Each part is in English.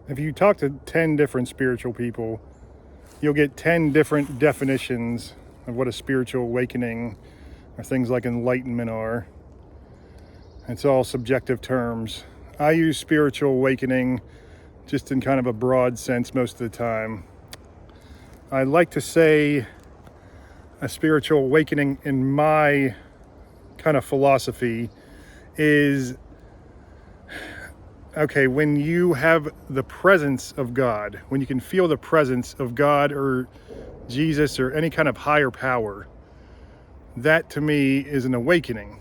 If you talk to 10 different spiritual people, you'll get 10 different definitions of what a spiritual awakening or things like enlightenment are. It's all subjective terms. I use spiritual awakening just in kind of a broad sense most of the time. I like to say a spiritual awakening in my kind of philosophy is, okay, when you have the presence of God, when you can feel the presence of God or Jesus or any kind of higher power, that to me is an awakening.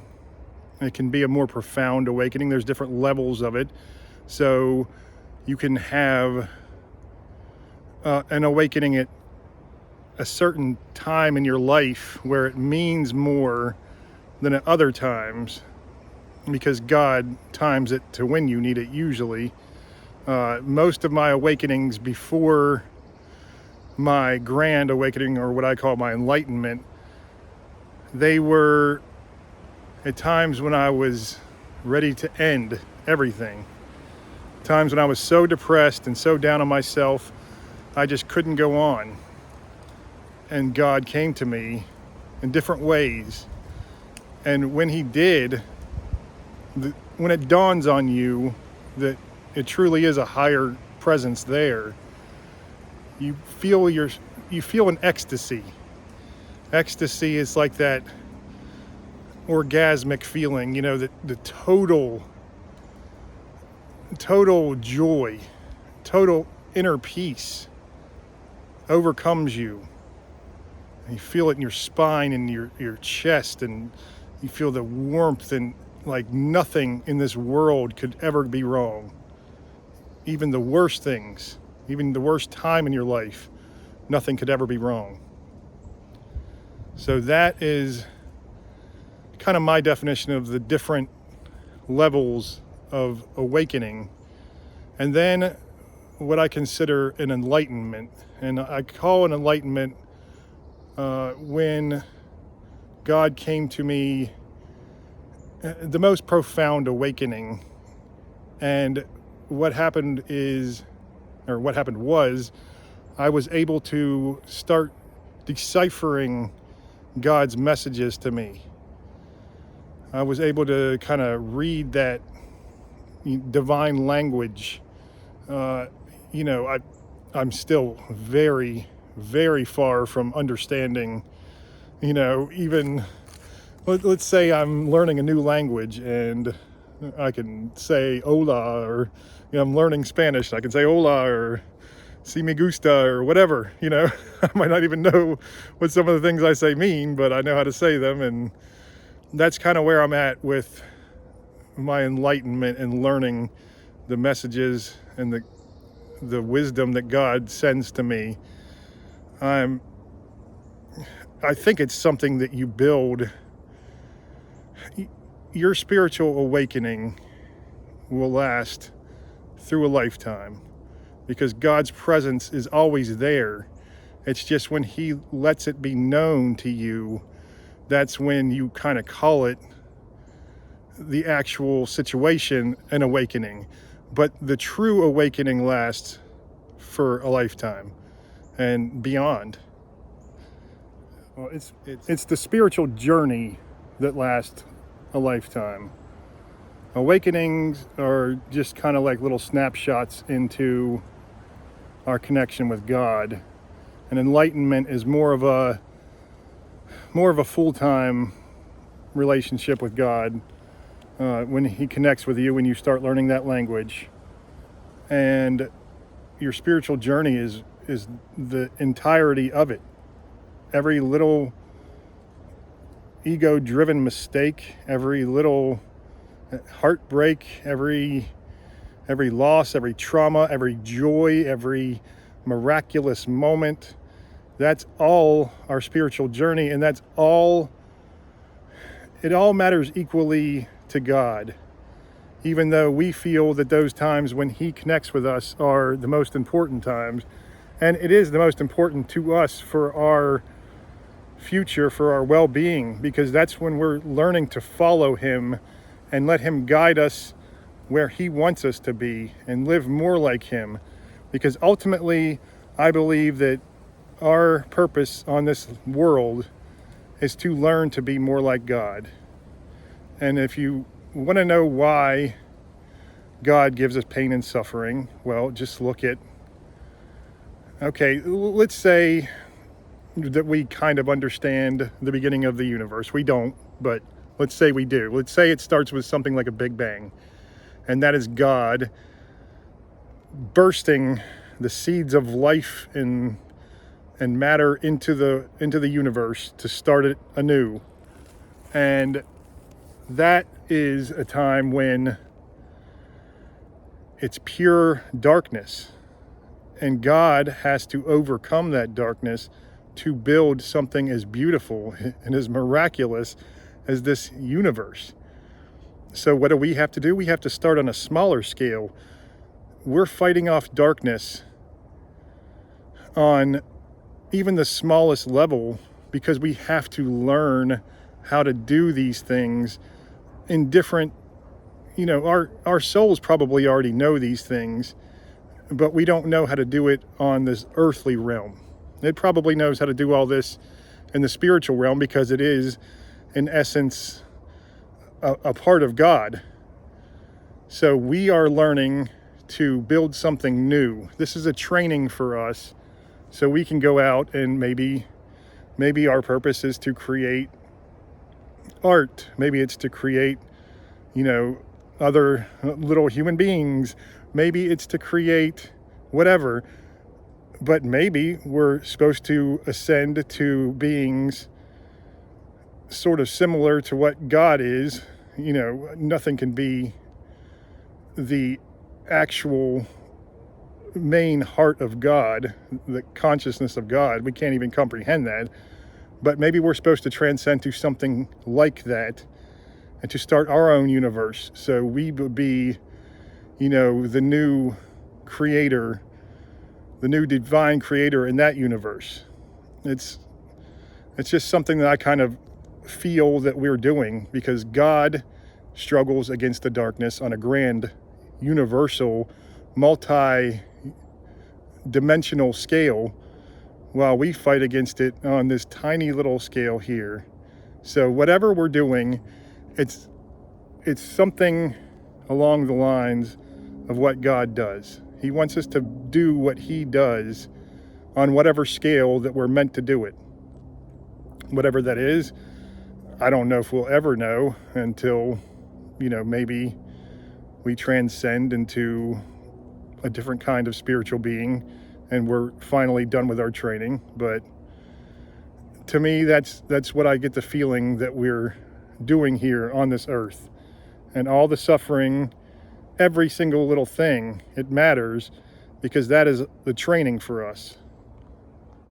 It can be a more profound awakening. There's different levels of it. So you can have an awakening at a certain time in your life where it means more than at other times, because God times it to when you need it usually. Most of my awakenings before my grand awakening, or what I call my enlightenment, they were at times when I was ready to end everything. Times when I was so depressed and so down on myself, I just couldn't go on. And God came to me in different ways. And when he did, when it dawns on you that it truly is a higher presence there, you feel an ecstasy. Ecstasy is like that orgasmic feeling, that the total joy, total inner peace overcomes you. And you feel it in your spine and your chest, and you feel the warmth, and like nothing in this world could ever be wrong. Even the worst things, even the worst time in your life, nothing could ever be wrong. So that is kind of my definition of the different levels of awakening. And then what I consider an enlightenment. And I call an enlightenment when God came to me, the most profound awakening. And what happened was, I was able to start deciphering God's messages to me. I was able to kind of read that divine language. I'm still very, very far from understanding, even, let's say I'm learning a new language and I can say hola, or, I'm learning Spanish. I can say hola or si me gusta or whatever, I might not even know what some of the things I say mean, but I know how to say them. And that's kind of where I'm at with my enlightenment and learning the messages and the wisdom that God sends to me. I think it's something that you build. Your spiritual awakening will last through a lifetime, because God's presence is always there. It's just when he lets it be known to you, that's when you kind of call it, the actual situation, an awakening. But the true awakening lasts for a lifetime and beyond. Well, it's the spiritual journey that lasts a lifetime. Awakenings are just kind of like little snapshots into our connection with God. And enlightenment is more of a full-time relationship with God, when he connects with you, when you start learning that language. And your spiritual journey is the entirety of it. Every little ego-driven mistake, every little heartbreak, every loss, every trauma, every joy, every miraculous moment, that's all our spiritual journey, and it all matters equally to God, even though we feel that those times when he connects with us are the most important times. And it is the most important to us for our future, for our well-being, because that's when we're learning to follow him and let him guide us where he wants us to be and live more like him. Because ultimately, I believe that our purpose on this world is to learn to be more like God. And if you want to know why God gives us pain and suffering, well, just look at, okay, let's say that we kind of understand the beginning of the universe. We don't, but let's say we do. Let's say it starts with something like a Big Bang, and that is God bursting the seeds of life and matter into the universe to start it anew. And that is a time when it's pure darkness, and God has to overcome that darkness to build something as beautiful and as miraculous as this universe. So what do we have to do? We have to start on a smaller scale. We're fighting off darkness on even the smallest level because we have to learn how to do these things in different, our souls probably already know these things, but we don't know how to do it on this earthly realm. It probably knows how to do all this in the spiritual realm because it is, in essence, a part of God. So we are learning to build something new. This is a training for us so we can go out and maybe our purpose is to create art. Maybe it's to create, other little human beings. Maybe it's to create whatever. But maybe we're supposed to ascend to beings sort of similar to what God is. Nothing can be the actual main heart of God, the consciousness of God. We can't even comprehend that. But maybe we're supposed to transcend to something like that and to start our own universe. So we would be, the new creator, the new divine creator in that universe. It's just something that I kind of feel that we're doing because God struggles against the darkness on a grand, universal, multi-dimensional scale, while we fight against it on this tiny little scale here. So whatever we're doing, it's something along the lines of what God does. He wants us to do what he does on whatever scale that we're meant to do it. Whatever that is, I don't know if we'll ever know until, maybe we transcend into a different kind of spiritual being and we're finally done with our training. But to me, that's what I get the feeling that we're doing here on this earth. And all the suffering, every single little thing, it matters because that is the training for us.